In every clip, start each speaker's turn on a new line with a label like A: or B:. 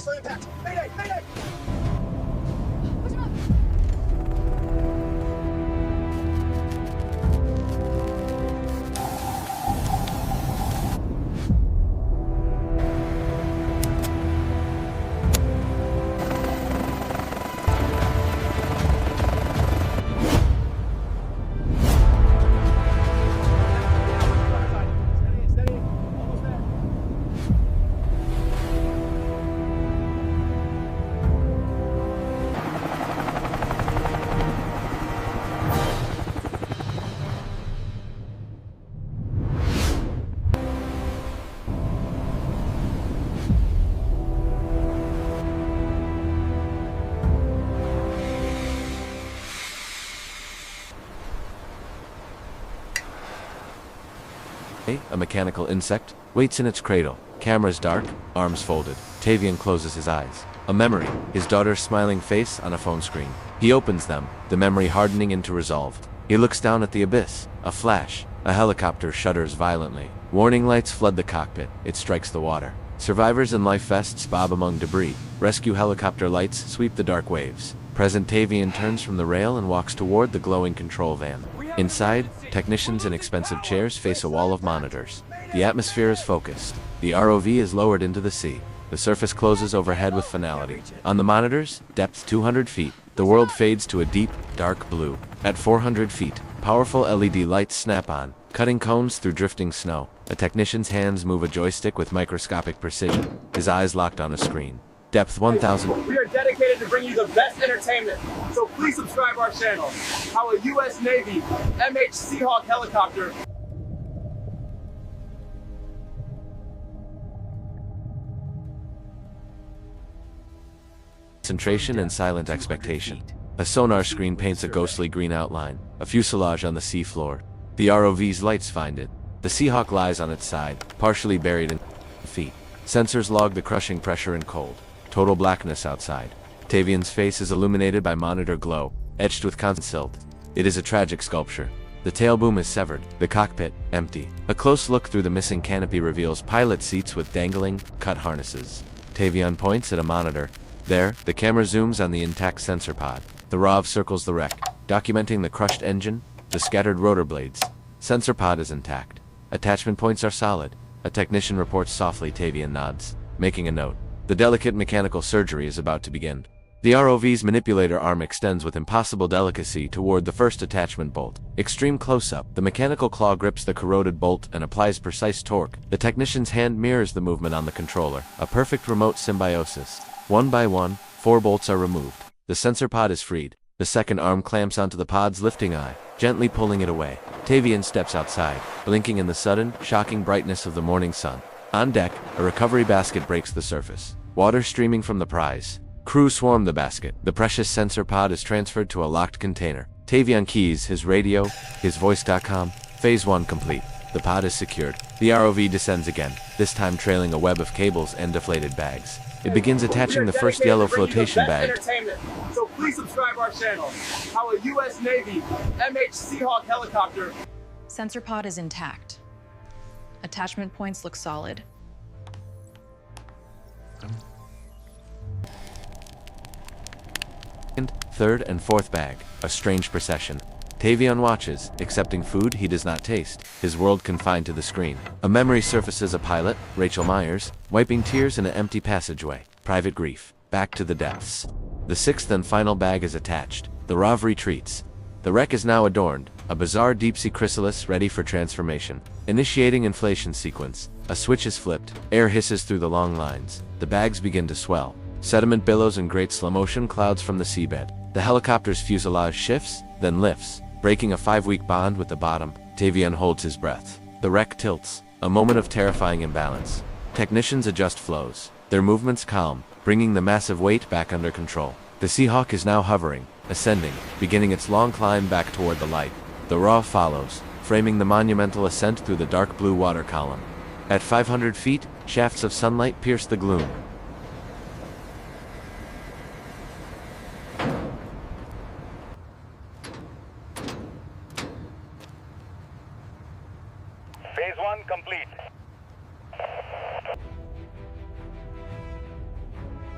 A: brace for impact. Mayday! Mayday!
B: Push him up.
A: Steady, steady. Almost there.
C: A mechanical insect, waits in its cradle. Cameras dark, arms folded. Tavian closes his eyes. A memory, his daughter's smiling face on a phone screen. He opens them, the memory hardening into resolve. He looks down at the abyss. A flash. A helicopter shudders violently. Warning lights flood the cockpit. It strikes the water. Survivors in life vests bob among debris. Rescue helicopter lights sweep the dark waves. Present Tavian turns from the rail and walks toward the glowing control van. Inside, technicians in expensive chairs face a wall of monitors. The atmosphere is focused. The ROV is lowered into the sea. The surface closes overhead with finality. On the monitors, depth 200 feet. The world fades to a deep, dark blue. At 400 feet, powerful LED lights snap on, cutting cones through drifting snow. A technician's hands move a joystick with microscopic precision, his eyes locked on a screen. Depth 1,000.
A: We are dedicated to bring you the best entertainment, so please subscribe our channel. How a U.S. Navy MH Seahawk helicopter
C: Concentration and silent expectation. A sonar screen paints a ghostly green outline, a fuselage on the seafloor. The ROV's lights find it. The Seahawk lies on its side, partially buried in feet. Sensors log the crushing pressure and cold. Total blackness outside. Tavian's face is illuminated by monitor glow, etched with constant silt. It is a tragic sculpture. The tail boom is severed, the cockpit, empty. A close look through the missing canopy reveals pilot seats with dangling, cut harnesses. Tavian points at a monitor. There, the camera zooms on the intact sensor pod. The ROV circles the wreck, documenting the crushed engine, the scattered rotor blades. Sensor pod is intact. Attachment points are solid. A technician reports softly. Tavian nods, making a note. The delicate mechanical surgery is about to begin. The ROV's manipulator arm extends with impossible delicacy toward the first attachment bolt. Extreme close-up, the mechanical claw grips the corroded bolt and applies precise torque. The technician's hand mirrors the movement on the controller, a perfect remote symbiosis. One by one, 4 bolts are removed. The sensor pod is freed. The second arm clamps onto the pod's lifting eye, gently pulling it away. Tavian steps outside, blinking in the sudden, shocking brightness of the morning sun. On deck, a recovery basket breaks the surface. Water streaming from the prize. Crew swarm the basket. The precious sensor pod is transferred to a locked container. Tavian keys his radio, his voice.com. Phase 1 complete. The pod is secured. The ROV descends again, this time trailing a web of cables and deflated bags. It begins attaching the first yellow flotation bag.
A: So please subscribe our channel. How a U.S. Navy MH Seahawk helicopter.
B: Sensor pod is intact. Attachment points look solid.
C: Third and fourth bag, a strange procession. Tavian watches, accepting food he does not taste, his world confined to the screen. A memory surfaces: a pilot, Rachel Myers, wiping tears in an empty passageway. Private grief, back to the depths. The sixth and final bag is attached. The ROV retreats. The wreck is now adorned, a bizarre deep-sea chrysalis ready for transformation. Initiating inflation sequence. A switch is flipped, air hisses through the long lines. The bags begin to swell. Sediment billows in great slow motion clouds from the seabed. The helicopter's fuselage shifts, then lifts, breaking a 5-week bond with the bottom. Tavian holds his breath. The wreck tilts, a moment of terrifying imbalance. Technicians adjust flows, their movements calm, bringing the massive weight back under control. The Seahawk is now hovering, ascending, beginning its long climb back toward the light. The ROV follows, framing the monumental ascent through the dark blue water column. At 500 feet, shafts of sunlight pierce the gloom.
D: Phase 1 complete.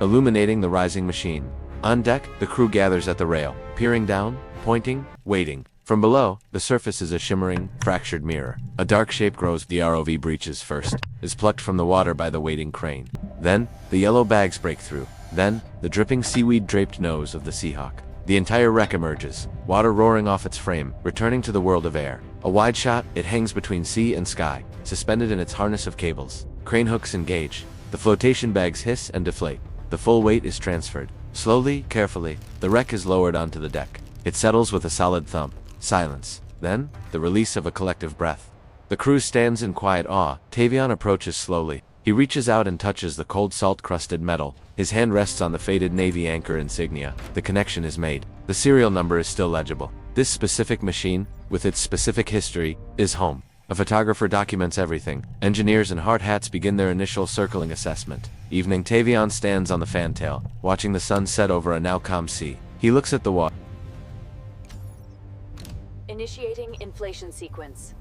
C: illuminating the rising machine. On deck, the crew gathers at the rail, peering down, pointing, waiting. From below, the surface is a shimmering, fractured mirror. A dark shape grows. The ROV breaches first, is plucked from the water by the waiting crane. Then, the yellow bags break through. Then, the dripping seaweed-draped nose of the Seahawk. The entire wreck emerges, water roaring off its frame, returning to the world of air. A wide shot, it hangs between sea and sky, suspended in its harness of cables. Crane hooks engage. The flotation bags hiss and deflate. The full weight is transferred. Slowly, carefully, the wreck is lowered onto the deck. It settles with a solid thump. Silence. Then, the release of a collective breath. The crew stands in quiet awe. Tavion approaches slowly. He reaches out and touches the cold salt-crusted metal. His hand rests on the faded Navy anchor insignia. The connection is made. The serial number is still legible. This specific machine, with its specific history, is home. A photographer documents everything. Engineers in hard hats begin their initial circling assessment. Evening. Tavion stands on the fantail, watching the sun set over a now calm sea. He looks at the water.
D: Initiating inflation sequence.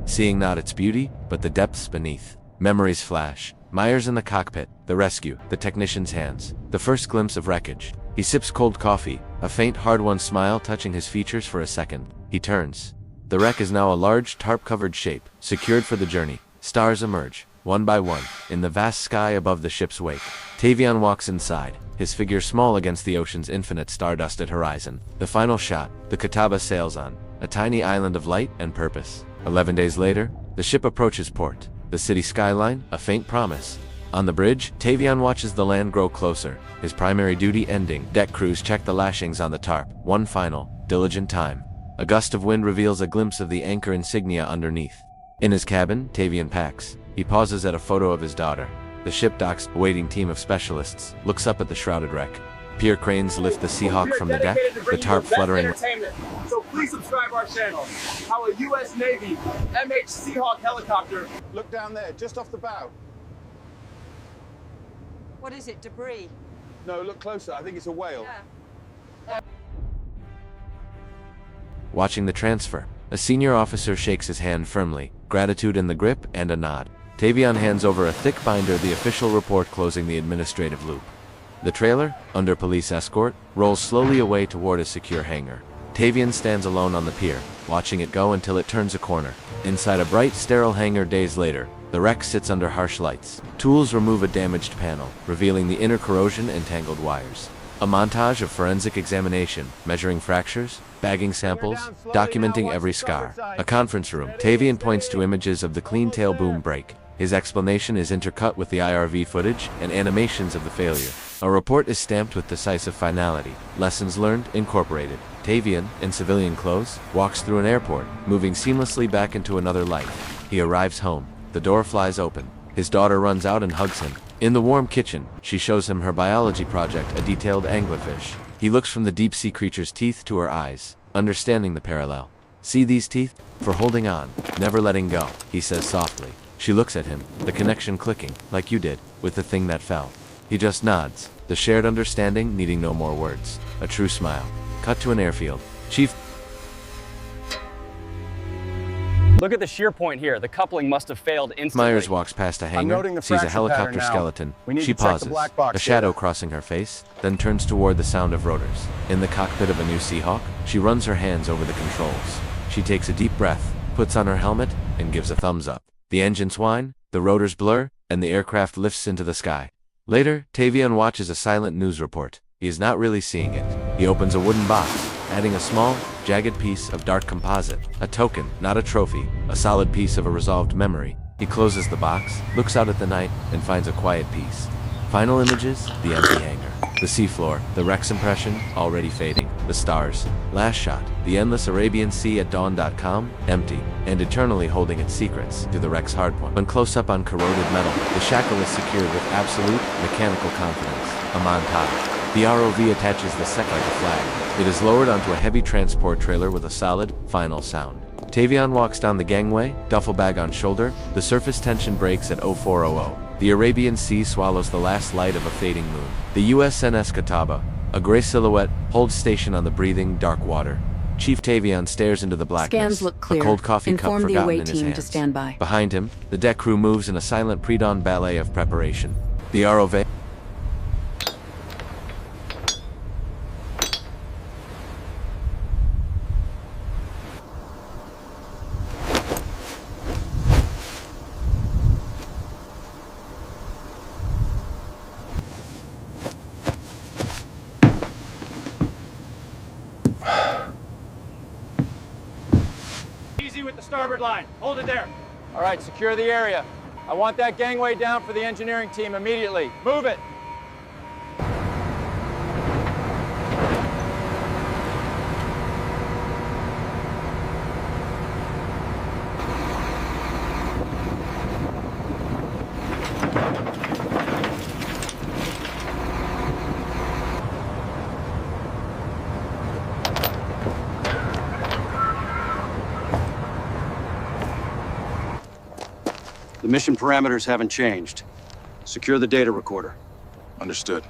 C: Seeing not its beauty, but the depths beneath. Memories flash. Myers in the cockpit, the rescue, the technician's hands, the first glimpse of wreckage. He sips cold coffee, a faint hard-won smile touching his features for a second. He turns. The wreck is now a large tarp-covered shape, secured for the journey. Stars emerge, one by one, in the vast sky above the ship's wake. Tavion walks inside, his figure small against the ocean's infinite star-dusted horizon. The final shot, the Catawba sails on, a tiny island of light and purpose. 11 days later, the ship approaches port. The city skyline, a faint promise. On the bridge, Tavion watches the land grow closer, his primary duty ending. Deck crews check the lashings on the tarp. One final, diligent time. A gust of wind reveals a glimpse of the anchor insignia underneath. In his cabin, Tavion packs. He pauses at a photo of his daughter. The ship docks. A waiting team of specialists looks up at the shrouded wreck. Pier cranes lift the Seahawk from the deck, the tarp fluttering.
A: So please subscribe our channel. How a U.S. Navy MH Seahawk helicopter. Look down there, just off the bow.
E: What is it, debris?
A: No, look closer. I think it's a whale.
E: Yeah.
C: Watching the transfer, a senior officer shakes his hand firmly, gratitude in the grip and a nod. Tavion hands over a thick binder, the official report closing the administrative loop. The trailer, under police escort, rolls slowly away toward a secure hangar. Tavion stands alone on the pier, watching it go until it turns a corner. Inside a bright, sterile hangar days later, the wreck sits under harsh lights. Tools remove a damaged panel, revealing the inner corrosion and tangled wires. A montage of forensic examination, measuring fractures, bagging samples, documenting every scar. A conference room. Tavion points to images of the clean tail boom break. His explanation is intercut with the IRV footage and animations of the failure. A report is stamped with decisive finality. Lessons learned incorporated. Tavion, in civilian clothes, walks through an airport, moving seamlessly back into another life. He arrives home. The door flies open. His daughter runs out and hugs him. In the warm kitchen, she shows him her biology project, a detailed anglerfish. He looks from the deep-sea creature's teeth to her eyes, understanding the parallel. See these teeth? For holding on, never letting go, he says softly. She looks at him, the connection clicking, like you did, with the thing that fell. He just nods, the shared understanding needing no more words. A true smile. Cut to an airfield. Chief.
F: Look at the shear point here. The coupling must have failed instantly.
C: Myers walks past a hangar, sees a helicopter skeleton. She pauses, a shadow crossing her face, then turns toward the sound of rotors. In the cockpit of a new Seahawk, she runs her hands over the controls. She takes a deep breath, puts on her helmet, and gives a thumbs up. The engines whine, the rotors blur, and the aircraft lifts into the sky. Later, Tavion watches a silent news report. He is not really seeing it. He opens a wooden box, adding a small, jagged piece of dark composite. A token, not a trophy, a solid piece of a resolved memory. He closes the box, looks out at the night, and finds a quiet peace. Final images, the empty hangar. The seafloor, the wreck's impression, already fading. The stars. Last shot, the endless Arabian Sea at dawn.com, empty, and eternally holding its secrets to the wreck's hardpoint. When close up on corroded metal, the shackle is secured with absolute, mechanical confidence. A montage. The ROV attaches the second like a flag. It is lowered onto a heavy transport trailer with a solid, final sound. Tavion walks down the gangway, duffel bag on shoulder. The surface tension breaks at 0400. The Arabian Sea swallows the last light of a fading moon. The USNS Catawba, a gray silhouette, holds station on the breathing, dark water. Chief Tavion stares into the blackness.
B: Scans look clear.
C: A cold coffee
B: Inform
C: cup
B: the
C: forgotten
B: away
C: in his
B: team
C: hands.
B: to stand by.
C: Behind him, the deck crew moves in a silent pre-dawn ballet of preparation. The ROV.
A: Easy with the starboard line. Hold it there.
G: All right, secure the area. I want that gangway down for the engineering team immediately. Move it.
H: The mission parameters haven't changed. Secure the data recorder.
I: Understood.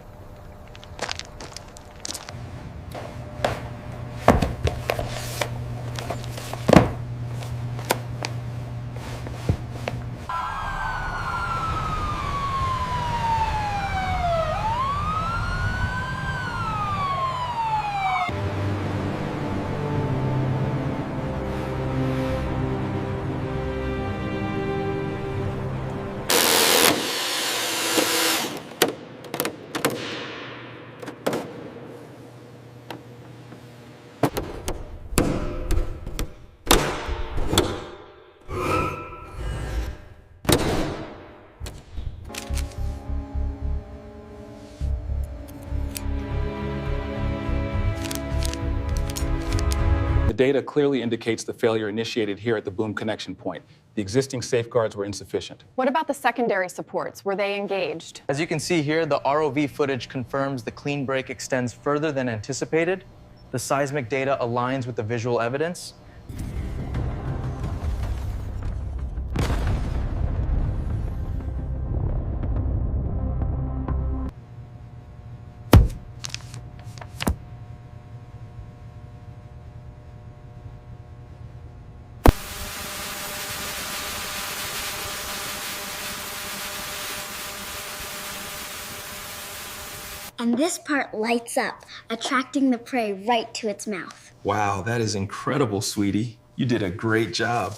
J: The data clearly indicates the failure initiated here at the boom connection point. The existing safeguards were insufficient.
K: What about the secondary supports? Were they engaged?
L: As you can see here, the ROV footage confirms the clean break extends further than anticipated. The seismic data aligns with the visual evidence.
M: And this part lights up, attracting the prey right to its mouth.
I: Wow, that is incredible, sweetie. You did a great job.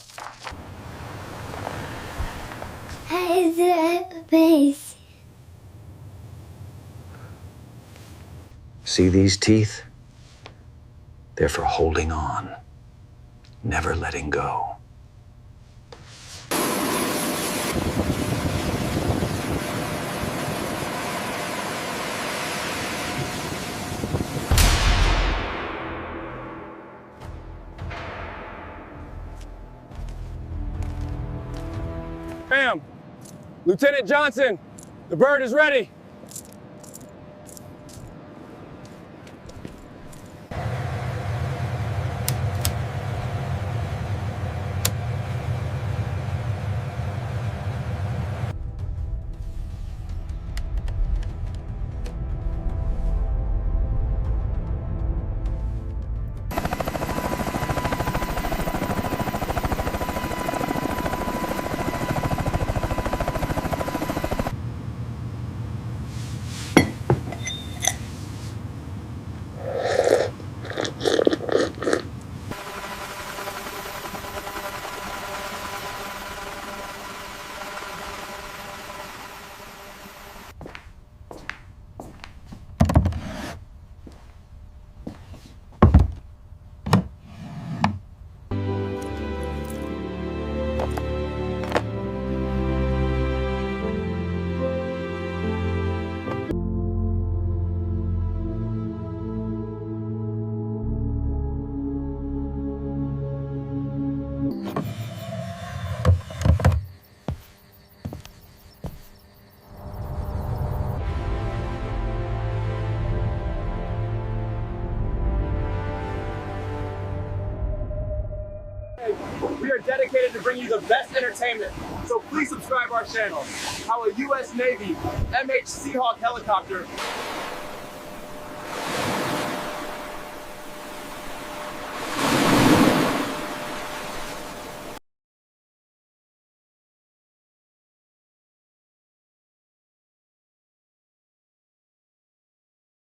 H: See these teeth? They're for holding on, never letting go.
A: Bam! Lieutenant Johnson, the bird is ready. We are dedicated to bring you the best entertainment, so please subscribe our channel. How a U.S. Navy MH Seahawk helicopter